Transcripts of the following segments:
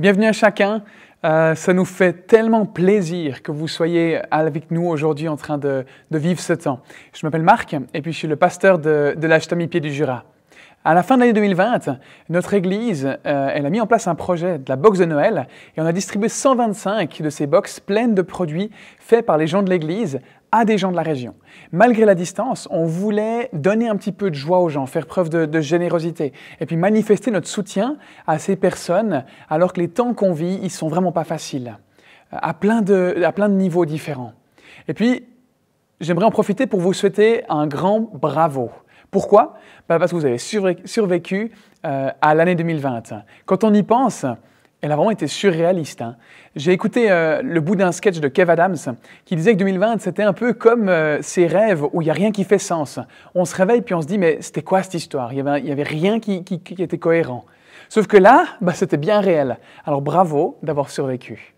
Bienvenue à chacun. Ça nous fait tellement plaisir que vous soyez avec nous aujourd'hui en train de vivre ce temps. Je m'appelle Marc et puis je suis le pasteur de l'Ashtamie-Pied du Jura. À la fin de l'année 2020, notre Église elle a mis en place un projet de la box de Noël et on a distribué 125 de ces boxes pleines de produits faits par les gens de l'Église à des gens de la région. Malgré la distance, on voulait donner un petit peu de joie aux gens, faire preuve de générosité et puis manifester notre soutien à ces personnes alors que les temps qu'on vit, ils sont vraiment pas faciles, à plein de niveaux différents. Et puis, j'aimerais en profiter pour vous souhaiter un grand bravo. Pourquoi? Parce que vous avez survécu à l'année 2020. Quand on y pense, elle a vraiment été surréaliste. J'ai écouté le bout d'un sketch de Kev Adams qui disait que 2020, c'était un peu comme ces rêves où il n'y a rien qui fait sens. On se réveille puis on se dit, mais c'était quoi cette histoire? Il y avait rien qui était cohérent. Sauf que là, c'était bien réel. Alors bravo d'avoir survécu.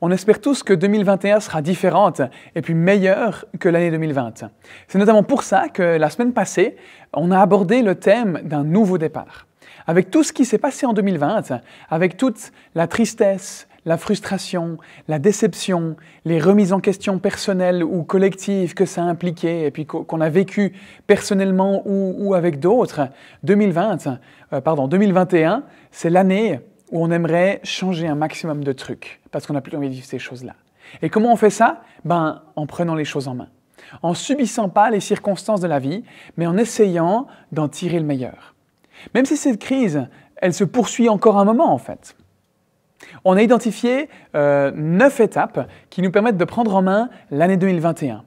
On espère tous que 2021 sera différente et puis meilleure que l'année 2020. C'est notamment pour ça que la semaine passée, on a abordé le thème d'un nouveau départ. Avec tout ce qui s'est passé en 2020, avec toute la tristesse, la frustration, la déception, les remises en question personnelles ou collectives que ça a impliqué et puis qu'on a vécu personnellement ou avec d'autres, 2021, c'est l'année où on aimerait changer un maximum de trucs parce qu'on n'a plus envie de vivre ces choses-là. Et comment on fait ça? En prenant les choses en main. En subissant pas les circonstances de la vie, mais en essayant d'en tirer le meilleur. Même si cette crise, elle se poursuit encore un moment en fait. On a identifié 9 étapes qui nous permettent de prendre en main l'année 2021.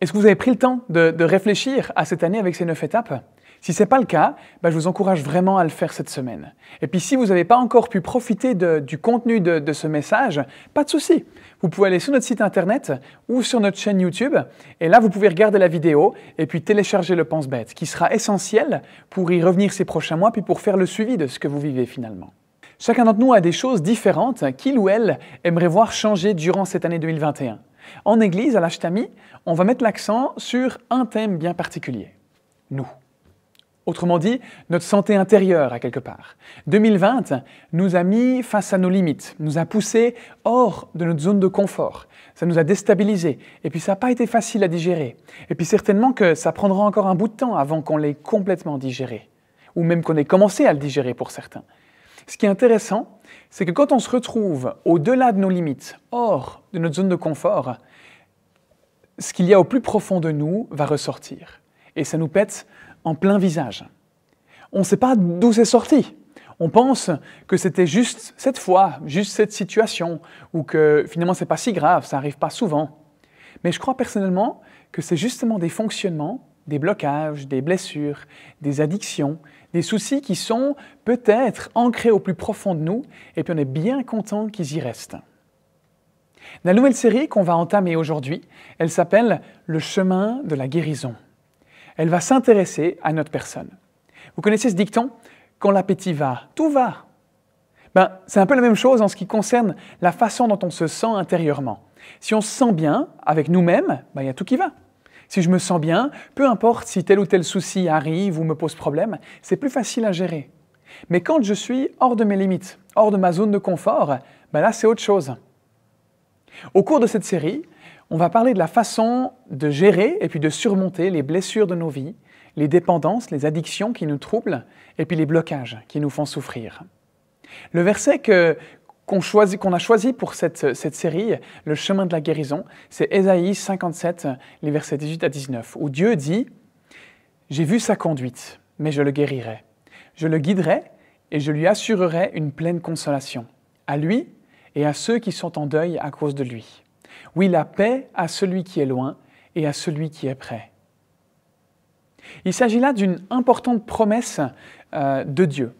Est-ce que vous avez pris le temps de réfléchir à cette année avec ces 9 étapes? Si ce n'est pas le cas, je vous encourage vraiment à le faire cette semaine. Et puis si vous n'avez pas encore pu profiter du contenu de ce message, pas de souci. Vous pouvez aller sur notre site internet ou sur notre chaîne YouTube et là vous pouvez regarder la vidéo et puis télécharger le pense-bête qui sera essentiel pour y revenir ces prochains mois puis pour faire le suivi de ce que vous vivez finalement. Chacun d'entre nous a des choses différentes qu'il ou elle aimerait voir changer durant cette année 2021. En Église, à l'Ashtamie, on va mettre l'accent sur un thème bien particulier, nous. Autrement dit, notre santé intérieure à quelque part. 2020 nous a mis face à nos limites, nous a poussés hors de notre zone de confort. Ça nous a déstabilisés et puis ça n'a pas été facile à digérer. Et puis certainement que ça prendra encore un bout de temps avant qu'on l'ait complètement digéré. Ou même qu'on ait commencé à le digérer pour certains. Ce qui est intéressant, c'est que quand on se retrouve au-delà de nos limites, hors de notre zone de confort, ce qu'il y a au plus profond de nous va ressortir. Et ça nous pète en plein visage. On ne sait pas d'où c'est sorti. On pense que c'était juste cette fois, juste cette situation, ou que finalement c'est pas si grave, ça n'arrive pas souvent. Mais je crois personnellement que c'est justement des fonctionnements, des blocages, des blessures, des addictions, des soucis qui sont peut-être ancrés au plus profond de nous, et puis on est bien content qu'ils y restent. La nouvelle série qu'on va entamer aujourd'hui, elle s'appelle « Le chemin de la guérison ». Elle va s'intéresser à notre personne. Vous connaissez ce dicton? Quand l'appétit va, tout va. C'est un peu la même chose en ce qui concerne la façon dont on se sent intérieurement. Si on se sent bien avec nous-mêmes, il y a tout qui va. Si je me sens bien, peu importe si tel ou tel souci arrive ou me pose problème, c'est plus facile à gérer. Mais quand je suis hors de mes limites, hors de ma zone de confort, là c'est autre chose. Au cours de cette série, on va parler de la façon de gérer et puis de surmonter les blessures de nos vies, les dépendances, les addictions qui nous troublent et puis les blocages qui nous font souffrir. Le verset qu'on a choisi pour cette série, le chemin de la guérison, c'est Ésaïe 57, les versets 18 à 19, où Dieu dit « J'ai vu sa conduite, mais je le guérirai. Je le guiderai et je lui assurerai une pleine consolation, à lui et à ceux qui sont en deuil à cause de lui. Oui, la paix à celui qui est loin et à celui qui est près. » Il s'agit là d'une importante promesse de Dieu.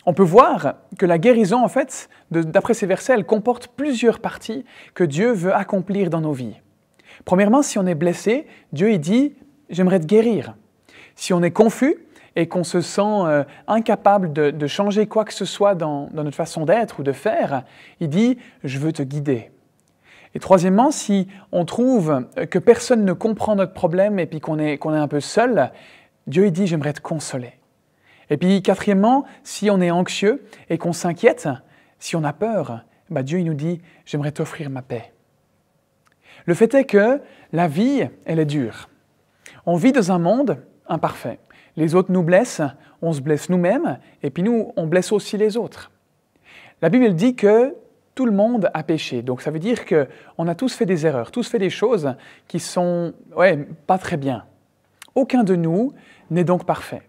On peut voir que la guérison, en fait, d'après ces versets, elle comporte plusieurs parties que Dieu veut accomplir dans nos vies. Premièrement, si on est blessé, Dieu il dit « j'aimerais te guérir ». Si on est confus et qu'on se sent incapable de changer quoi que ce soit dans notre façon d'être ou de faire, il dit « je veux te guider ». Et troisièmement, si on trouve que personne ne comprend notre problème et puis qu'on est un peu seul, Dieu il dit « j'aimerais te consoler ». Et puis quatrièmement, si on est anxieux et qu'on s'inquiète, Si on a peur, Dieu il nous dit « j'aimerais t'offrir ma paix ». Le fait est que la vie, elle est dure. On vit dans un monde imparfait. Les autres nous blessent, on se blesse nous-mêmes, et puis nous, on blesse aussi les autres. La Bible elle dit que tout le monde a péché. Donc ça veut dire qu'on a tous fait des erreurs, tous fait des choses qui sont pas très bien. Aucun de nous n'est donc parfait.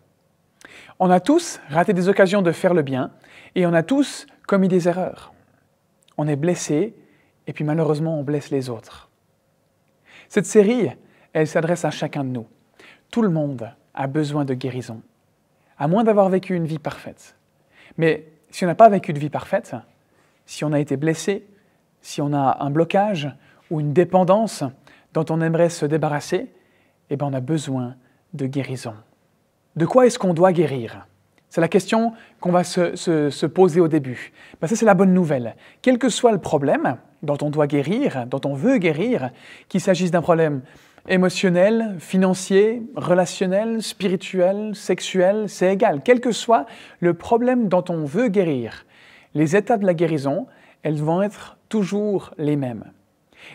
On a tous raté des occasions de faire le bien et on a tous commis des erreurs. On est blessé et puis malheureusement on blesse les autres. Cette série, elle s'adresse à chacun de nous. Tout le monde a besoin de guérison, à moins d'avoir vécu une vie parfaite. Mais si on n'a pas vécu de vie parfaite, si on a été blessé, si on a un blocage ou une dépendance dont on aimerait se débarrasser, on a besoin de guérison. De quoi est-ce qu'on doit guérir? C'est la question qu'on va se poser au début. Ça, c'est la bonne nouvelle. Quel que soit le problème dont on doit guérir, dont on veut guérir, qu'il s'agisse d'un problème émotionnel, financier, relationnel, spirituel, sexuel, c'est égal. Quel que soit le problème dont on veut guérir, les étapes de la guérison, elles vont être toujours les mêmes.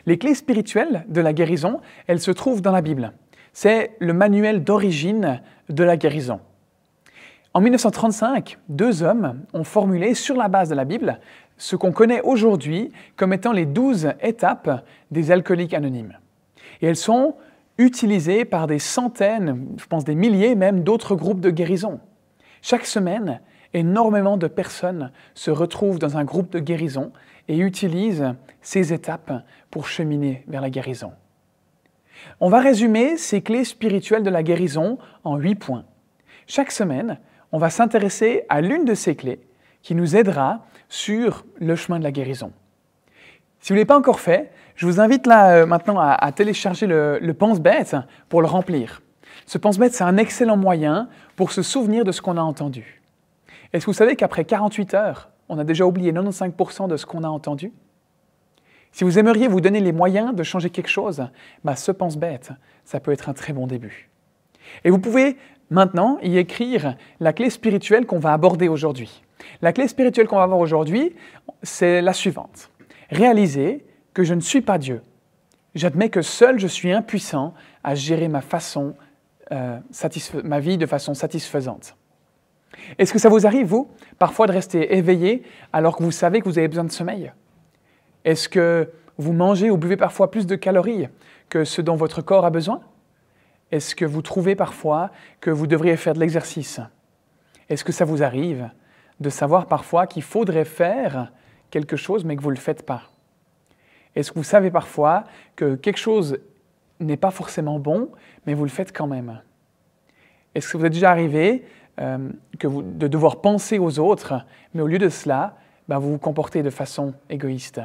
Les clés spirituelles de la guérison, elles se trouvent dans la Bible. C'est le manuel d'origine de la guérison. En 1935, 2 hommes ont formulé sur la base de la Bible ce qu'on connaît aujourd'hui comme étant les 12 étapes des alcooliques anonymes. Et elles sont utilisées par des centaines, je pense des milliers même, d'autres groupes de guérison. Chaque semaine, énormément de personnes se retrouvent dans un groupe de guérison et utilisent ces étapes pour cheminer vers la guérison. On va résumer ces clés spirituelles de la guérison en 8 points. Chaque semaine, on va s'intéresser à l'une de ces clés qui nous aidera sur le chemin de la guérison. Si vous ne l'avez pas encore fait, je vous invite là maintenant à télécharger le pense-bête pour le remplir. Ce pense-bête, c'est un excellent moyen pour se souvenir de ce qu'on a entendu. Est-ce que vous savez qu'après 48 heures, on a déjà oublié 95% de ce qu'on a entendu? Si vous aimeriez vous donner les moyens de changer quelque chose, ce pense-bête, ça peut être un très bon début. Et vous pouvez maintenant y écrire la clé spirituelle qu'on va aborder aujourd'hui. La clé spirituelle qu'on va voir aujourd'hui, c'est la suivante. Réaliser que je ne suis pas Dieu. J'admets que seul je suis impuissant à gérer ma vie de façon satisfaisante. Est-ce que ça vous arrive, vous, parfois de rester éveillé alors que vous savez que vous avez besoin de sommeil? Est-ce que vous mangez ou buvez parfois plus de calories que ce dont votre corps a besoin? Est-ce que vous trouvez parfois que vous devriez faire de l'exercice? Est-ce que ça vous arrive de savoir parfois qu'il faudrait faire quelque chose mais que vous ne le faites pas? Est-ce que vous savez parfois que quelque chose n'est pas forcément bon mais vous le faites quand même? Est-ce que vous êtes déjà arrivé de devoir penser aux autres mais au lieu de cela, vous vous comportez de façon égoïste?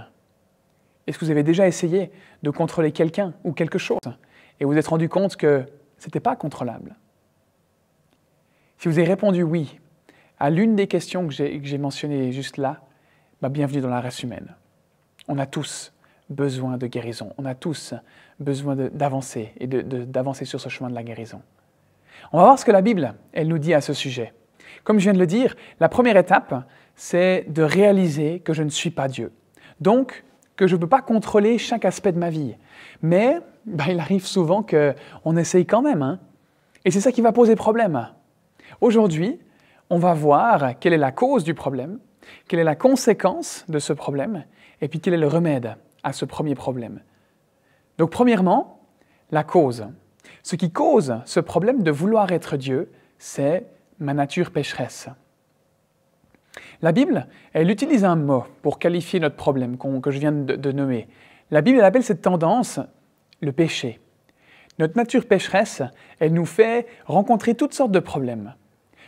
Est-ce que vous avez déjà essayé de contrôler quelqu'un ou quelque chose et vous vous êtes rendu compte que ce n'était pas contrôlable? Si vous avez répondu oui à l'une des questions que j'ai mentionnées juste là, bienvenue dans la race humaine. On a tous besoin de guérison. On a tous besoin d'avancer et d'avancer sur ce chemin de la guérison. On va voir ce que la Bible, elle nous dit à ce sujet. Comme je viens de le dire, la première étape, c'est de réaliser que je ne suis pas Dieu. Donc, que je ne peux pas contrôler chaque aspect de ma vie. Mais il arrive souvent qu'on essaye quand même. Et c'est ça qui va poser problème. Aujourd'hui, on va voir quelle est la cause du problème, quelle est la conséquence de ce problème, et puis quel est le remède à ce premier problème. Donc premièrement, la cause. Ce qui cause ce problème de vouloir être Dieu, c'est ma nature pécheresse. La Bible, elle utilise un mot pour qualifier notre problème que je viens de nommer. La Bible, elle appelle cette tendance le péché. Notre nature pécheresse, elle nous fait rencontrer toutes sortes de problèmes.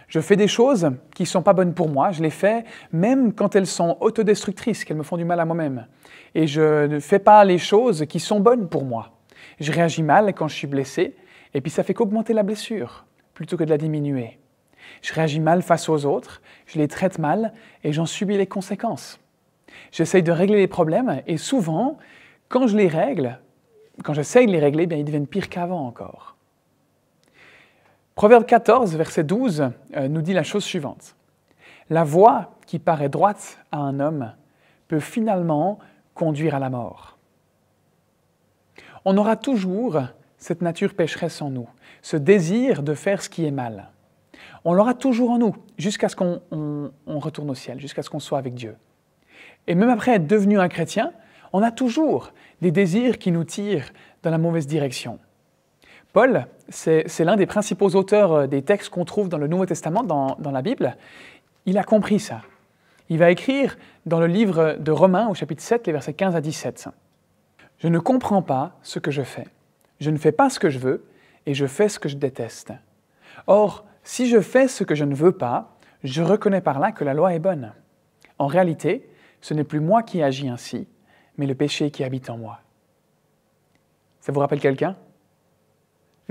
Je fais des choses qui ne sont pas bonnes pour moi, je les fais même quand elles sont autodestructrices, qu'elles me font du mal à moi-même. Et je ne fais pas les choses qui sont bonnes pour moi. Je réagis mal quand je suis blessé, et puis ça fait qu'augmenter la blessure, plutôt que de la diminuer. Je réagis mal face aux autres, je les traite mal, et j'en subis les conséquences. J'essaye de régler les problèmes, et souvent, quand je les règle, quand j'essaye de les régler, ils deviennent pires qu'avant encore. Proverbe 14, verset 12, nous dit la chose suivante. « La voie qui paraît droite à un homme peut finalement conduire à la mort. On aura toujours cette nature pécheresse en nous, ce désir de faire ce qui est mal. On l'aura toujours en nous, jusqu'à ce qu'on retourne au ciel, jusqu'à ce qu'on soit avec Dieu. Et même après être devenu un chrétien, on a toujours des désirs qui nous tirent dans la mauvaise direction. Paul, c'est l'un des principaux auteurs des textes qu'on trouve dans le Nouveau Testament, dans la Bible. Il a compris ça. Il va écrire dans le livre de Romains, au chapitre 7, les versets 15 à 17. « Je ne comprends pas ce que je fais. Je ne fais pas ce que je veux, et je fais ce que je déteste. Or, si je fais ce que je ne veux pas, je reconnais par là que la loi est bonne. En réalité, ce n'est plus moi qui agis ainsi, mais le péché qui habite en moi. » Ça vous rappelle quelqu'un?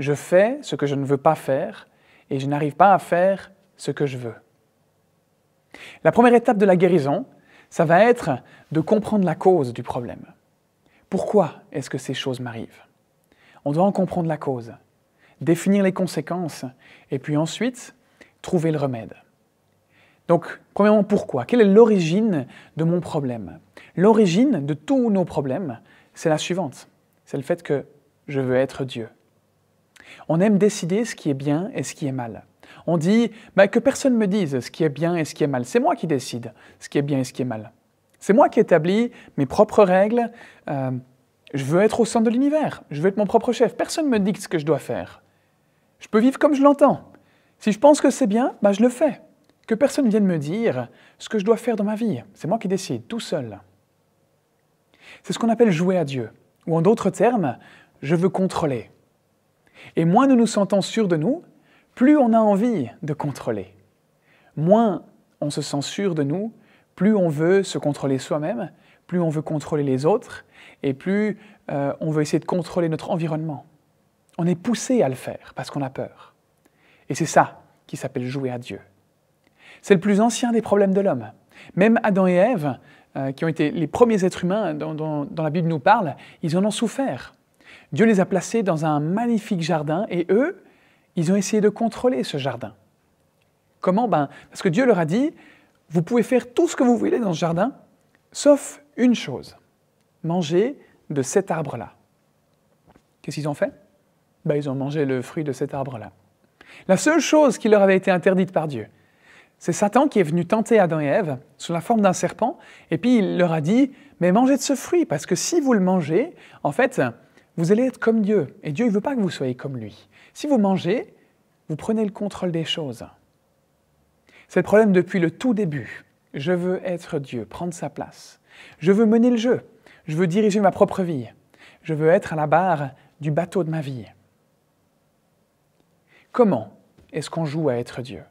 Je fais ce que je ne veux pas faire, et je n'arrive pas à faire ce que je veux. La première étape de la guérison, ça va être de comprendre la cause du problème. Pourquoi est-ce que ces choses m'arrivent? On doit en comprendre la cause, définir les conséquences, et puis ensuite, trouver le remède. Donc, premièrement, pourquoi? Quelle est l'origine de mon problème? L'origine de tous nos problèmes, c'est la suivante. C'est le fait que je veux être Dieu. On aime décider ce qui est bien et ce qui est mal. On dit que personne ne me dise ce qui est bien et ce qui est mal. C'est moi qui décide ce qui est bien et ce qui est mal. C'est moi qui établis mes propres règles. Je veux être au centre de l'univers. Je veux être mon propre chef. Personne ne me dicte ce que je dois faire. Je peux vivre comme je l'entends. Si je pense que c'est bien, je le fais. Que personne vienne me dire ce que je dois faire dans ma vie. C'est moi qui décide, tout seul. C'est ce qu'on appelle jouer à Dieu. Ou en d'autres termes, je veux contrôler. Et moins nous nous sentons sûrs de nous, plus on a envie de contrôler. Moins on se sent sûr de nous, plus on veut se contrôler soi-même, plus on veut contrôler les autres, et plus on veut essayer de contrôler notre environnement. On est poussé à le faire parce qu'on a peur. Et c'est ça qui s'appelle jouer à Dieu. C'est le plus ancien des problèmes de l'homme. Même Adam et Ève, qui ont été les premiers êtres humains dont la Bible nous parle, ils en ont souffert. Dieu les a placés dans un magnifique jardin et eux, ils ont essayé de contrôler ce jardin. Comment? Parce que Dieu leur a dit, vous pouvez faire tout ce que vous voulez dans ce jardin, sauf une chose, manger de cet arbre-là. Qu'est-ce qu'ils ont fait? Ils ont mangé le fruit de cet arbre-là. La seule chose qui leur avait été interdite par Dieu, c'est Satan qui est venu tenter Adam et Ève sous la forme d'un serpent, et puis il leur a dit, mais mangez de ce fruit, parce que si vous le mangez, en fait, vous allez être comme Dieu, et Dieu ne veut pas que vous soyez comme lui. Si vous mangez, vous prenez le contrôle des choses. C'est le problème depuis le tout début. Je veux être Dieu, prendre sa place. Je veux mener le jeu. Je veux diriger ma propre vie. Je veux être à la barre du bateau de ma vie. Comment est-ce qu'on joue à être Dieu?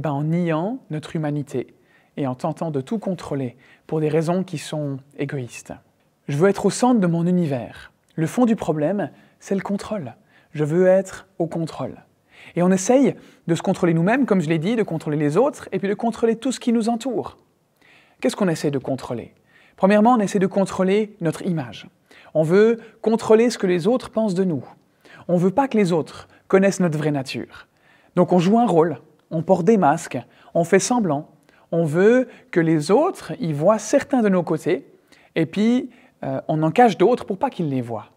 En niant notre humanité et en tentant de tout contrôler pour des raisons qui sont égoïstes. Je veux être au centre de mon univers. Le fond du problème, c'est le contrôle. Je veux être au contrôle. Et on essaye de se contrôler nous-mêmes, comme je l'ai dit, de contrôler les autres, et puis de contrôler tout ce qui nous entoure. Qu'est-ce qu'on essaie de contrôler? Premièrement, on essaie de contrôler notre image. On veut contrôler ce que les autres pensent de nous. On ne veut pas que les autres connaissent notre vraie nature. Donc on joue un rôle, on porte des masques, on fait semblant. On veut que les autres y voient certains de nos côtés, et puis on en cache d'autres pour pas qu'ils les voient.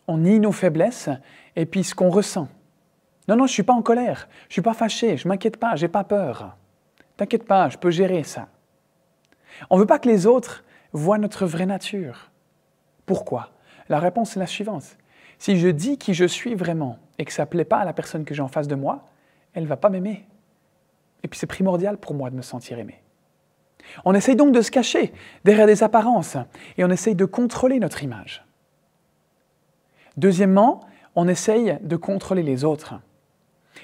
On nie nos faiblesses, et puis ce qu'on ressent. Non, je ne suis pas en colère, je ne suis pas fâché, je ne m'inquiète pas, je n'ai pas peur. T'inquiète pas, je peux gérer ça. On ne veut pas que les autres voient notre vraie nature. Pourquoi? La réponse est la suivante. Si je dis qui je suis vraiment et que ça ne plaît pas à la personne que j'ai en face de moi, elle ne va pas m'aimer. Et puis c'est primordial pour moi de me sentir aimé. On essaye donc de se cacher derrière des apparences et on essaye de contrôler notre image. Deuxièmement, on essaye de contrôler les autres.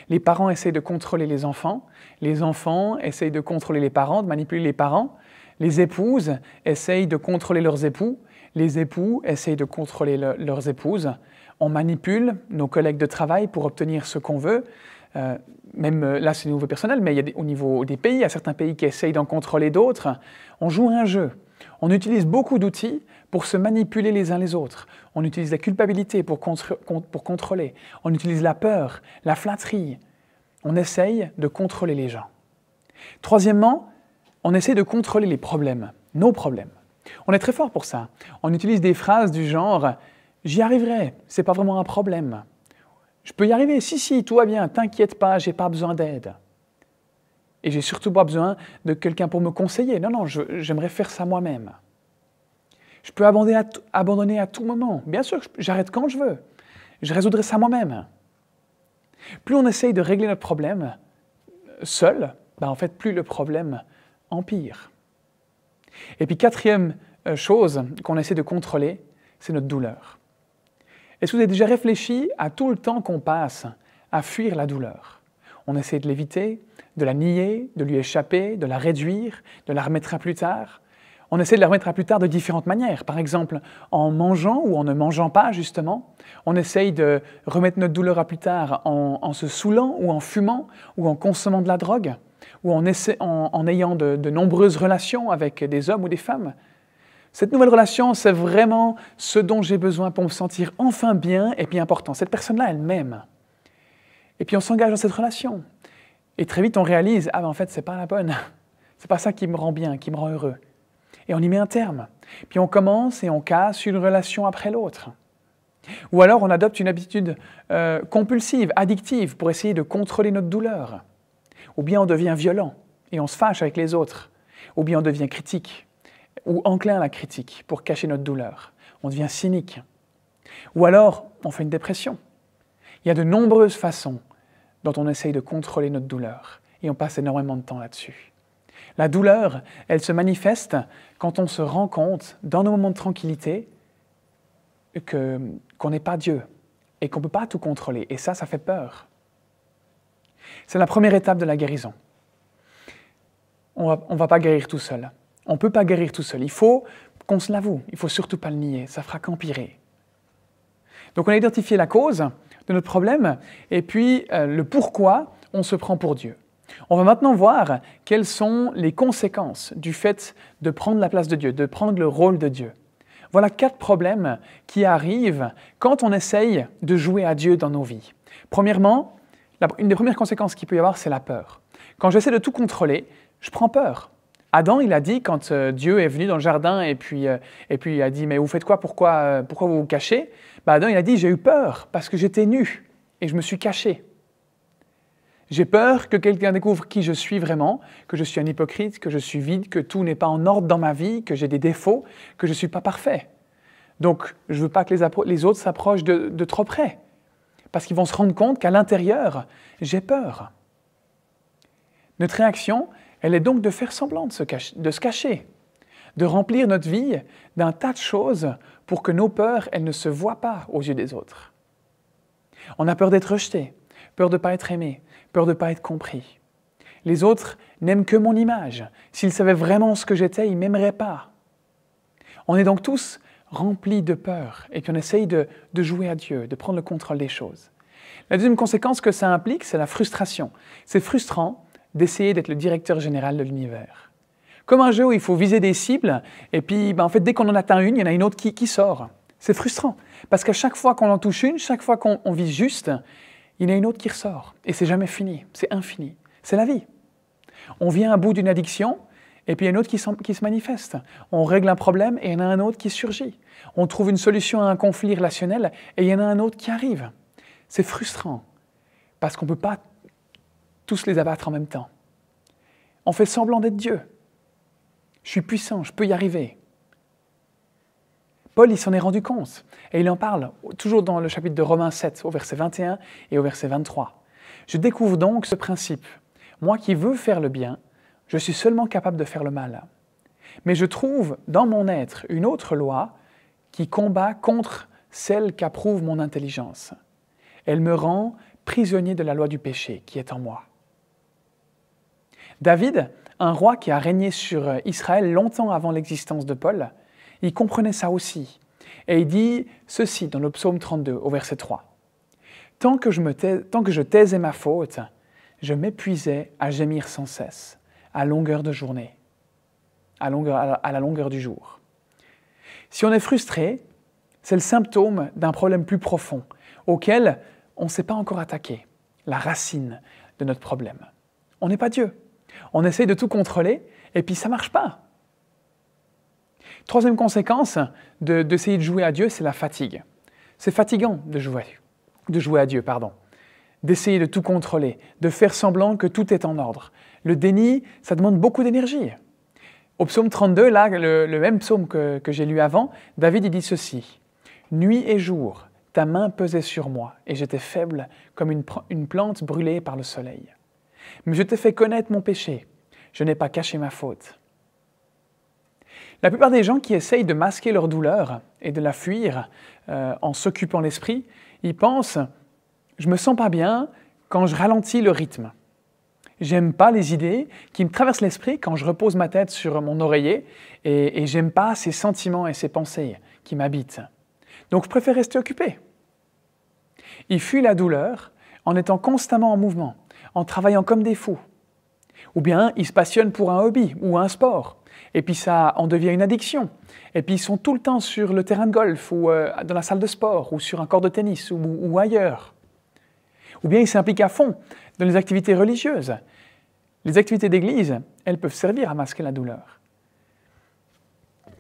Les parents essayent de contrôler les enfants essayent de contrôler les parents, de manipuler les parents, les épouses essayent de contrôler leurs époux, les époux essayent de contrôler leurs épouses, on manipule nos collègues de travail pour obtenir ce qu'on veut, même là c'est au niveau personnel, mais au niveau des pays, il y a certains pays qui essayent d'en contrôler d'autres, on joue un jeu. On utilise beaucoup d'outils pour se manipuler les uns les autres. On utilise la culpabilité pour contrôler. On utilise la peur, la flatterie. On essaye de contrôler les gens. Troisièmement, on essaie de contrôler les problèmes, nos problèmes. On est très fort pour ça. On utilise des phrases du genre « j'y arriverai, c'est pas vraiment un problème ». Je peux y arriver, si, tout va bien, t'inquiète pas, j'ai pas besoin d'aide. Et j'ai surtout pas besoin de quelqu'un pour me conseiller. Non, j'aimerais faire ça moi-même. Je peux abandonner à tout moment. Bien sûr, j'arrête quand je veux. Je résoudrai ça moi-même. Plus on essaye de régler notre problème seul, en fait, plus le problème empire. Et puis, quatrième chose qu'on essaie de contrôler, c'est notre douleur. Est-ce que vous avez déjà réfléchi à tout le temps qu'on passe à fuir la douleur? On essaie de l'éviter, de la nier, de lui échapper, de la réduire, de la remettre à plus tard. On essaie de la remettre à plus tard de différentes manières. Par exemple, en mangeant ou en ne mangeant pas, justement. On essaye de remettre notre douleur à plus tard en se saoulant ou en fumant ou en consommant de la drogue ou en ayant de nombreuses relations avec des hommes ou des femmes. Cette nouvelle relation, c'est vraiment ce dont j'ai besoin pour me sentir enfin bien et puis important. Cette personne-là, elle m'aime. Et puis on s'engage dans cette relation. Et très vite, on réalise, en fait, c'est pas la bonne. C'est pas ça qui me rend bien, qui me rend heureux. Et on y met un terme. Puis on commence et on casse une relation après l'autre. Ou alors on adopte une habitude compulsive, addictive, pour essayer de contrôler notre douleur. Ou bien on devient violent et on se fâche avec les autres. Ou bien on devient critique ou enclin à la critique pour cacher notre douleur. On devient cynique. Ou alors on fait une dépression. Il y a de nombreuses façons dont on essaye de contrôler notre douleur et on passe énormément de temps là-dessus. La douleur, elle se manifeste quand on se rend compte, dans nos moments de tranquillité, qu'on n'est pas Dieu et qu'on ne peut pas tout contrôler. Et ça fait peur. C'est la première étape de la guérison. On ne va pas guérir tout seul. On ne peut pas guérir tout seul. Il faut qu'on se l'avoue. Il ne faut surtout pas le nier. Ça fera qu'empirer. Donc on a identifié la cause de notre problème et puis le pourquoi on se prend pour Dieu. On va maintenant voir quelles sont les conséquences du fait de prendre la place de Dieu, de prendre le rôle de Dieu. Voilà 4 problèmes qui arrivent quand on essaye de jouer à Dieu dans nos vies. Premièrement, une des premières conséquences qu'il peut y avoir, c'est la peur. Quand j'essaie de tout contrôler, je prends peur. Adam, il a dit, quand Dieu est venu dans le jardin et puis il a dit « Mais vous faites quoi? Pourquoi vous vous cachez ?» Adam, il a dit « J'ai eu peur parce que j'étais nu et je me suis caché. J'ai peur que quelqu'un découvre qui je suis vraiment, que je suis un hypocrite, que je suis vide, que tout n'est pas en ordre dans ma vie, que j'ai des défauts, que je ne suis pas parfait. Donc, je ne veux pas que les autres s'approchent de trop près parce qu'ils vont se rendre compte qu'à l'intérieur, j'ai peur. » Notre réaction, elle est donc de faire semblant de se cacher, de remplir notre vie d'un tas de choses pour que nos peurs, elles ne se voient pas aux yeux des autres. On a peur d'être rejeté, peur de ne pas être aimé, peur de ne pas être compris. Les autres n'aiment que mon image. S'ils savaient vraiment ce que j'étais, ils ne m'aimeraient pas. On est donc tous remplis de peur et puis on essaye de jouer à Dieu, de prendre le contrôle des choses. La deuxième conséquence que ça implique, c'est la frustration. C'est frustrant d'essayer d'être le directeur général de l'univers. Comme un jeu où il faut viser des cibles, et puis en fait, dès qu'on en atteint une, il y en a une autre qui sort. C'est frustrant, parce qu'à chaque fois qu'on en touche une, chaque fois qu'on vise juste, il y en a une autre qui ressort. Et c'est jamais fini, c'est infini. C'est la vie. On vient à bout d'une addiction, et puis il y a une autre qui se manifeste. On règle un problème, et il y en a un autre qui surgit. On trouve une solution à un conflit relationnel, et il y en a un autre qui arrive. C'est frustrant, parce qu'on ne peut pas tous les abattre en même temps. On fait semblant d'être Dieu. Je suis puissant, je peux y arriver. Paul, il s'en est rendu compte, et il en parle toujours dans le chapitre de Romains 7, au verset 21 et au verset 23. Je découvre donc ce principe. Moi qui veux faire le bien, je suis seulement capable de faire le mal. Mais je trouve dans mon être une autre loi qui combat contre celle qu'approuve mon intelligence. Elle me rend prisonnier de la loi du péché qui est en moi. David, un roi qui a régné sur Israël longtemps avant l'existence de Paul, il comprenait ça aussi. Et il dit ceci dans le psaume 32, au verset 3. « Tant que je taisais ma faute, je m'épuisais à gémir sans cesse, à longueur de journée, à la longueur du jour. » Si on est frustré, c'est le symptôme d'un problème plus profond, auquel on ne s'est pas encore attaqué, la racine de notre problème. On n'est pas Dieu. On essaye de tout contrôler et puis ça ne marche pas. Troisième conséquence d'essayer de jouer à Dieu, c'est la fatigue. C'est fatigant de jouer à Dieu, d'essayer de tout contrôler, de faire semblant que tout est en ordre. Le déni, ça demande beaucoup d'énergie. Au psaume 32, là, le même psaume que j'ai lu avant, David il dit ceci. « Nuit et jour, ta main pesait sur moi, et j'étais faible comme une plante brûlée par le soleil. Mais je t'ai fait connaître mon péché, je n'ai pas caché ma faute. » La plupart des gens qui essayent de masquer leur douleur et de la fuir en s'occupant l'esprit, ils pensent « je me sens pas bien quand je ralentis le rythme. J'aime pas les idées qui me traversent l'esprit quand je repose ma tête sur mon oreiller et j'aime pas ces sentiments et ces pensées qui m'habitent. Donc je préfère rester occupé. » Ils fuient la douleur en étant constamment en mouvement, en travaillant comme des fous. Ou bien ils se passionnent pour un hobby ou un sport, et puis ça en devient une addiction. Et puis ils sont tout le temps sur le terrain de golf ou dans la salle de sport ou sur un court de tennis ou ailleurs. Ou bien ils s'impliquent à fond dans les activités religieuses. Les activités d'église, elles peuvent servir à masquer la douleur.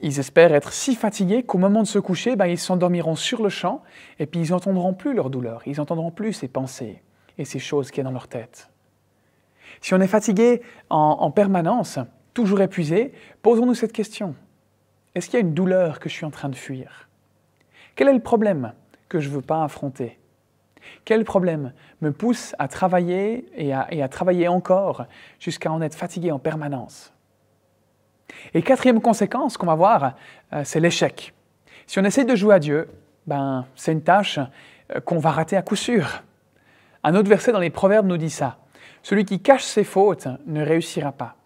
Ils espèrent être si fatigués qu'au moment de se coucher, ils s'endormiront sur le champ et puis ils n'entendront plus leur douleur, ils n'entendront plus ces pensées et ces choses qu'il y a dans leur tête. Si on est fatigué en permanence, toujours épuisé, posons-nous cette question. Est-ce qu'il y a une douleur que je suis en train de fuir? Quel est le problème que je ne veux pas affronter? Quel problème me pousse à travailler et à travailler encore jusqu'à en être fatigué en permanence? Et quatrième conséquence qu'on va voir, c'est l'échec. Si on essaie de jouer à Dieu, c'est une tâche qu'on va rater à coup sûr. Un autre verset dans les Proverbes nous dit ça. Celui qui cache ses fautes ne réussira pas,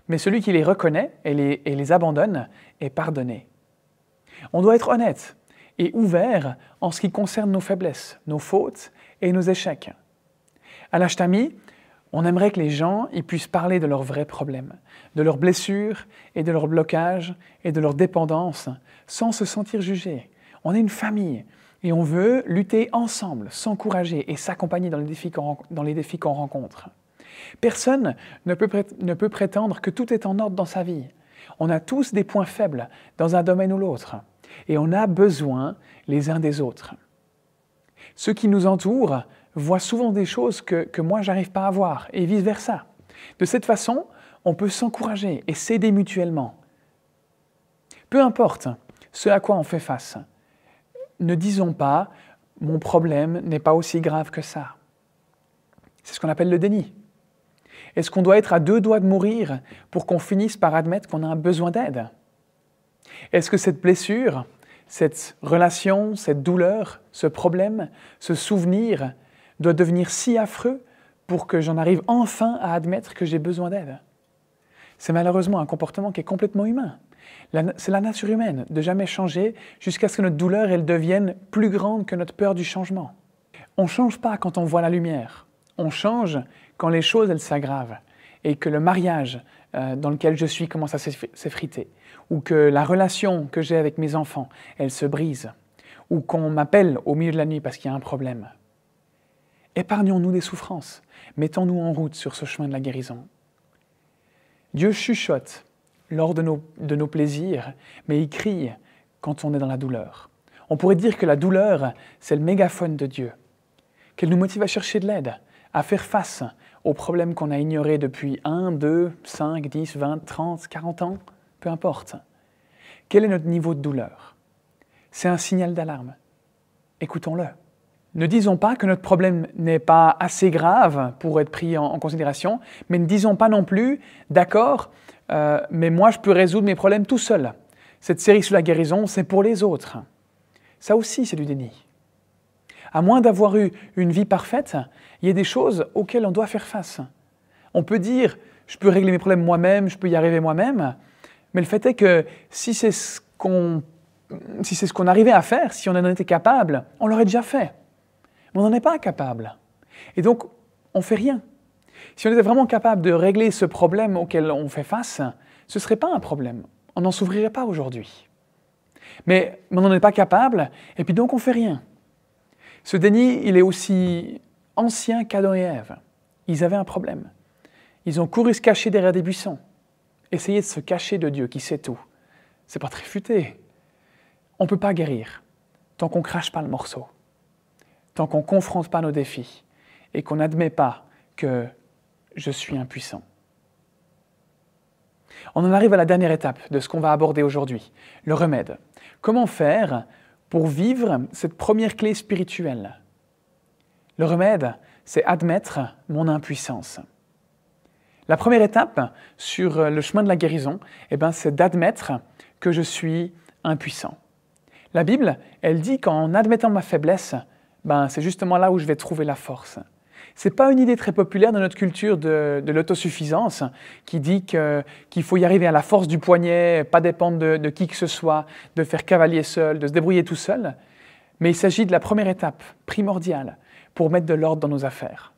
mais celui qui les reconnaît et les abandonne est pardonné. On doit être honnête et ouvert en ce qui concerne nos faiblesses, nos fautes et nos échecs. À l'Ashtami, on aimerait que les gens puissent parler de leurs vrais problèmes, de leurs blessures et de leurs blocages et de leurs dépendances sans se sentir jugés. On est une famille et on veut lutter ensemble, s'encourager et s'accompagner dans les défis qu'on rencontre. Personne ne peut prétendre que tout est en ordre dans sa vie. On a tous des points faibles dans un domaine ou l'autre et on a besoin les uns des autres. Ceux qui nous entourent voient souvent des choses que moi, je n'arrive pas à voir, et vice-versa. De cette façon, on peut s'encourager et s'aider mutuellement. Peu importe ce à quoi on fait face, ne disons pas « mon problème n'est pas aussi grave que ça ». C'est ce qu'on appelle le déni. Est-ce qu'on doit être à 2 doigts de mourir pour qu'on finisse par admettre qu'on a un besoin d'aide? Est-ce que cette blessure, cette relation, cette douleur, ce problème, ce souvenir doit devenir si affreux pour que j'en arrive enfin à admettre que j'ai besoin d'aide? C'est malheureusement un comportement qui est complètement humain. C'est la nature humaine de jamais changer jusqu'à ce que notre douleur elle devienne plus grande que notre peur du changement. On ne change pas quand on voit la lumière. On change quand les choses elles s'aggravent et que le mariage dans lequel je suis commence à s'effriter, ou que la relation que j'ai avec mes enfants, elle se brise, ou qu'on m'appelle au milieu de la nuit parce qu'il y a un problème. Épargnons-nous des souffrances, mettons-nous en route sur ce chemin de la guérison. Dieu chuchote lors de nos plaisirs, mais il crie quand on est dans la douleur. On pourrait dire que la douleur, c'est le mégaphone de Dieu, qu'elle nous motive à chercher de l'aide, à faire face aux problèmes qu'on a ignorés depuis 1, 2, 5, 10, 20, 30, 40 ans, peu importe. Quel est notre niveau de douleur? C'est un signal d'alarme. Écoutons-le. Ne disons pas que notre problème n'est pas assez grave pour être pris en considération, mais ne disons pas non plus « d'accord, mais moi je peux résoudre mes problèmes tout seul. Cette série sur la guérison, c'est pour les autres. » Ça aussi, c'est du déni. À moins d'avoir eu une vie parfaite, il y a des choses auxquelles on doit faire face. On peut dire « je peux régler mes problèmes moi-même, je peux y arriver moi-même », mais le fait est que si c'est ce qu'on arrivait à faire, si on en était capable, on l'aurait déjà fait. Mais on n'en est pas capable. Et donc, on ne fait rien. Si on était vraiment capable de régler ce problème auquel on fait face, ce ne serait pas un problème. On n'en s'ouvrirait pas aujourd'hui. Mais on n'en est pas capable, et puis donc on ne fait rien. Ce déni, il est aussi ancien qu'Adam et Ève. Ils avaient un problème. Ils ont couru se cacher derrière des buissons. Essayer de se cacher de Dieu qui sait tout. c'est pas très futé. On ne peut pas guérir tant qu'on ne crache pas le morceau, tant qu'on ne confronte pas nos défis et qu'on n'admet pas que je suis impuissant. On en arrive à la dernière étape de ce qu'on va aborder aujourd'hui, le remède. Comment faire pour vivre cette première clé spirituelle? Le remède, c'est admettre mon impuissance. La première étape sur le chemin de la guérison, c'est d'admettre que je suis impuissant. La Bible, elle dit qu'en admettant ma faiblesse, c'est justement là où je vais trouver la force. Ce n'est pas une idée très populaire dans notre culture de l'autosuffisance qui dit qu'il faut y arriver à la force du poignet, pas dépendre de qui que ce soit, de faire cavalier seul, de se débrouiller tout seul. Mais il s'agit de la première étape primordiale pour mettre de l'ordre dans nos affaires.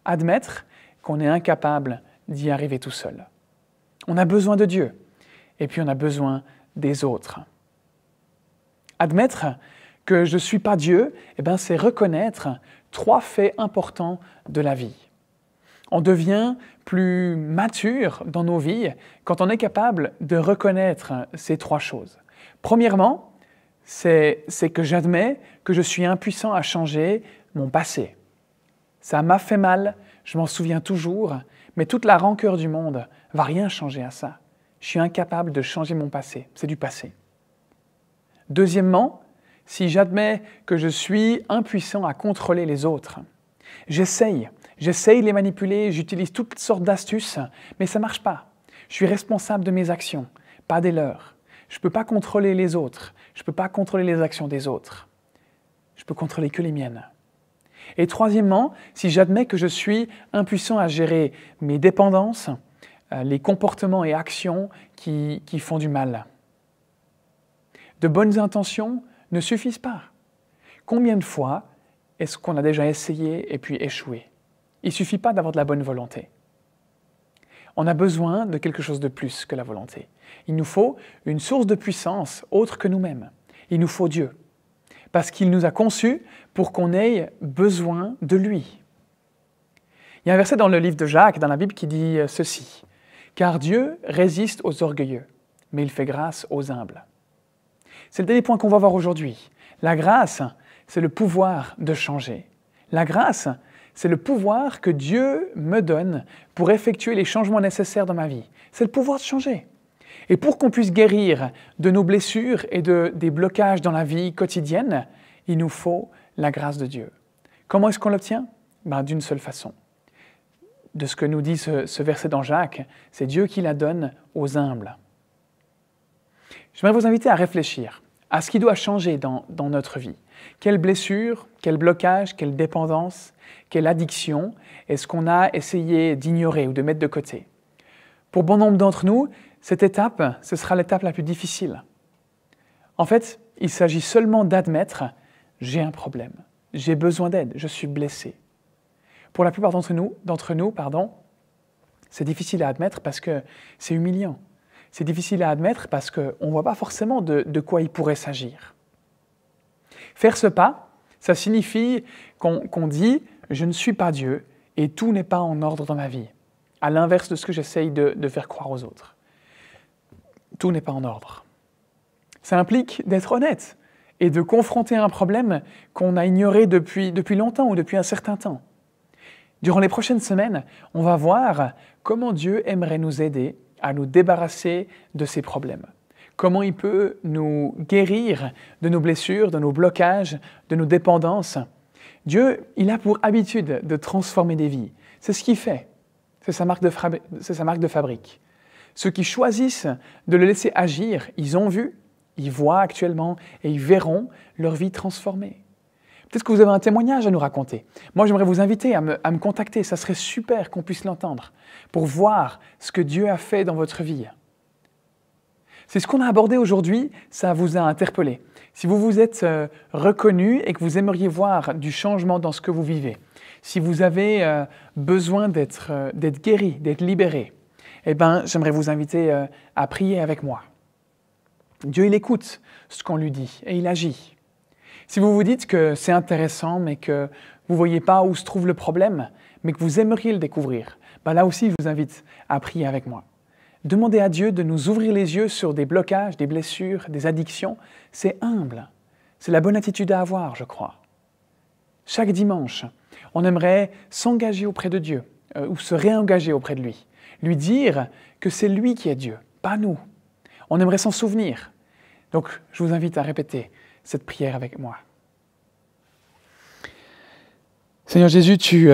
Admettre qu'on est incapable d'y arriver tout seul. On a besoin de Dieu et puis on a besoin des autres. Admettre que je ne suis pas Dieu, c'est reconnaître 3 faits importants de la vie. On devient plus mature dans nos vies quand on est capable de reconnaître ces 3 choses. Premièrement, c'est que j'admets que je suis impuissant à changer mon passé. Ça m'a fait mal, je m'en souviens toujours, mais toute la rancœur du monde ne va rien changer à ça. Je suis incapable de changer mon passé, c'est du passé. Deuxièmement, si j'admets que je suis impuissant à contrôler les autres, j'essaye de les manipuler, j'utilise toutes sortes d'astuces, mais ça ne marche pas. Je suis responsable de mes actions, pas des leurs. Je ne peux pas contrôler les autres, je ne peux pas contrôler les actions des autres. Je peux contrôler que les miennes. Et troisièmement, si j'admets que je suis impuissant à gérer mes dépendances, les comportements et actions qui font du mal. De bonnes intentions ne suffisent pas. Combien de fois est-ce qu'on a déjà essayé et puis échoué? Il ne suffit pas d'avoir de la bonne volonté. On a besoin de quelque chose de plus que la volonté. Il nous faut une source de puissance autre que nous-mêmes. Il nous faut Dieu. Parce qu'il nous a conçus pour qu'on ait besoin de lui. Il y a un verset dans le livre de Jacques, dans la Bible, qui dit ceci. « Car Dieu résiste aux orgueilleux, mais il fait grâce aux humbles. » C'est le dernier point qu'on va voir aujourd'hui. La grâce, c'est le pouvoir de changer. La grâce, c'est le pouvoir que Dieu me donne pour effectuer les changements nécessaires dans ma vie. C'est le pouvoir de changer. Et pour qu'on puisse guérir de nos blessures et des blocages dans la vie quotidienne, il nous faut la grâce de Dieu. Comment est-ce qu'on l'obtient? D'une seule façon. De ce que nous dit ce verset dans Jacques, c'est Dieu qui la donne aux humbles. J'aimerais vous inviter à réfléchir à ce qui doit changer dans notre vie. Quelle blessure, quel blocage, quelle dépendance, quelle addiction est-ce qu'on a essayé d'ignorer ou de mettre de côté? Pour bon nombre d'entre nous, cette étape, ce sera l'étape la plus difficile. En fait, il s'agit seulement d'admettre « j'ai un problème, j'ai besoin d'aide, je suis blessé ». Pour la plupart d'entre nous, c'est difficile à admettre parce que c'est humiliant. C'est difficile à admettre parce qu'on ne voit pas forcément de quoi il pourrait s'agir. Faire ce pas, ça signifie qu'on dit « je ne suis pas Dieu et tout n'est pas en ordre dans ma vie », à l'inverse de ce que j'essaye de faire croire aux autres. Tout n'est pas en ordre. Ça implique d'être honnête et de confronter un problème qu'on a ignoré depuis longtemps ou depuis un certain temps. Durant les prochaines semaines, on va voir comment Dieu aimerait nous aider à nous débarrasser de ces problèmes. Comment il peut nous guérir de nos blessures, de nos blocages, de nos dépendances. Dieu, il a pour habitude de transformer des vies. C'est ce qu'il fait. C'est sa marque de fabrique. Ceux qui choisissent de le laisser agir, ils ont vu, ils voient actuellement et ils verront leur vie transformée. Peut-être que vous avez un témoignage à nous raconter. Moi, j'aimerais vous inviter à me contacter. Ça serait super qu'on puisse l'entendre pour voir ce que Dieu a fait dans votre vie. C'est ce qu'on a abordé aujourd'hui, ça vous a interpellé. Si vous vous êtes reconnu et que vous aimeriez voir du changement dans ce que vous vivez, si vous avez besoin d'être guéri, d'être libéré, j'aimerais vous inviter à prier avec moi. Dieu, il écoute ce qu'on lui dit et il agit. Si vous vous dites que c'est intéressant, mais que vous ne voyez pas où se trouve le problème, mais que vous aimeriez le découvrir, là aussi, je vous invite à prier avec moi. Demander à Dieu de nous ouvrir les yeux sur des blocages, des blessures, des addictions, c'est humble. C'est la bonne attitude à avoir, je crois. Chaque dimanche, on aimerait s'engager auprès de Dieu ou se réengager auprès de lui. Lui dire que c'est lui qui est Dieu, pas nous. On aimerait s'en souvenir. Donc, je vous invite à répéter cette prière avec moi. Seigneur Jésus, tu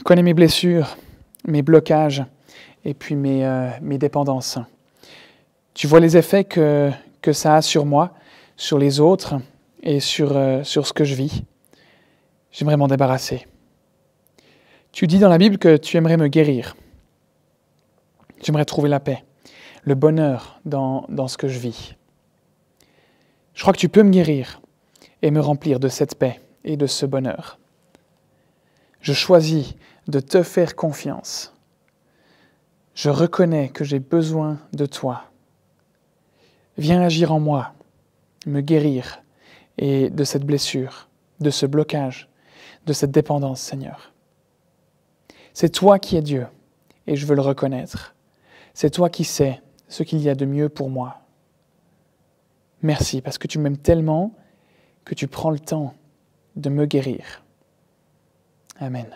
connais mes blessures, mes blocages et puis mes dépendances. Tu vois les effets que ça a sur moi, sur les autres et sur ce que je vis. J'aimerais m'en débarrasser. Tu dis dans la Bible que tu aimerais me guérir. J'aimerais trouver la paix, le bonheur dans ce que je vis. Je crois que tu peux me guérir et me remplir de cette paix et de ce bonheur. Je choisis de te faire confiance. Je reconnais que j'ai besoin de toi. Viens agir en moi, me guérir et de cette blessure, de ce blocage, de cette dépendance, Seigneur. C'est toi qui es Dieu et je veux le reconnaître. C'est toi qui sais ce qu'il y a de mieux pour moi. Merci parce que tu m'aimes tellement que tu prends le temps de me guérir. Amen.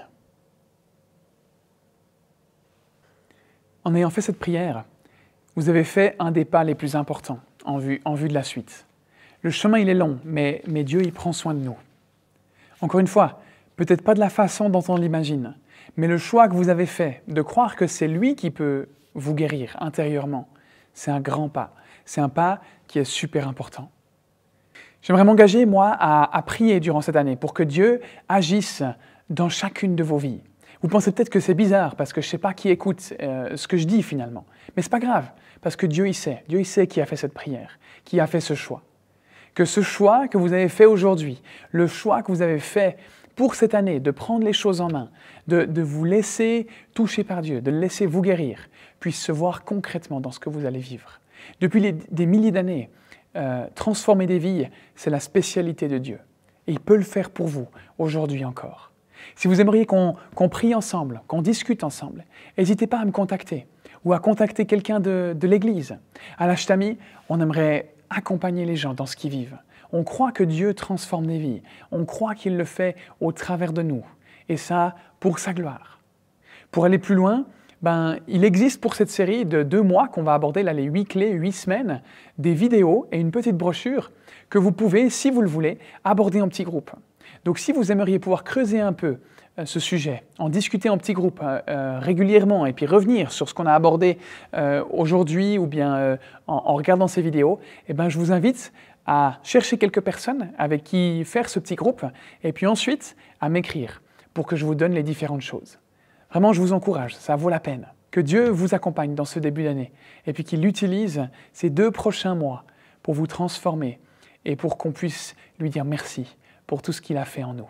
En ayant fait cette prière, vous avez fait un des pas les plus importants en vue de la suite. Le chemin, il est long, mais Dieu, il prend soin de nous. Encore une fois, peut-être pas de la façon dont on l'imagine, mais le choix que vous avez fait de croire que c'est lui qui peut vous guérir intérieurement, c'est un grand pas. C'est un pas qui est super important. J'aimerais m'engager, moi, à prier durant cette année pour que Dieu agisse dans chacune de vos vies. Vous pensez peut-être que c'est bizarre parce que je ne sais pas qui écoute ce que je dis finalement. Mais ce n'est pas grave, parce que Dieu, il sait. Dieu, il sait qui a fait cette prière, qui a fait ce choix. Que ce choix que vous avez fait aujourd'hui, le choix que vous avez fait pour cette année, de prendre les choses en main, de vous laisser toucher par Dieu, de le laisser vous guérir, puisse se voir concrètement dans ce que vous allez vivre. Depuis des milliers d'années, transformer des vies, c'est la spécialité de Dieu. Et il peut le faire pour vous, aujourd'hui encore. Si vous aimeriez qu'on prie ensemble, qu'on discute ensemble, n'hésitez pas à me contacter ou à contacter quelqu'un de l'Église. À l'Ashtami, on aimerait accompagner les gens dans ce qu'ils vivent. On croit que Dieu transforme des vies. On croit qu'il le fait au travers de nous. Et ça, pour sa gloire. Pour aller plus loin, il existe pour cette série de 2 mois qu'on va aborder, là, les 8 clés, 8 semaines, des vidéos et une petite brochure que vous pouvez, si vous le voulez, aborder en petit groupe. Donc si vous aimeriez pouvoir creuser un peu ce sujet, en discuter en petit groupe régulièrement et puis revenir sur ce qu'on a abordé aujourd'hui ou bien en regardant ces vidéos, je vous invite à chercher quelques personnes avec qui faire ce petit groupe et puis ensuite à m'écrire pour que je vous donne les différentes choses. Vraiment, je vous encourage, ça vaut la peine. Que Dieu vous accompagne dans ce début d'année et puis qu'il utilise ces 2 prochains mois pour vous transformer et pour qu'on puisse lui dire merci pour tout ce qu'il a fait en nous.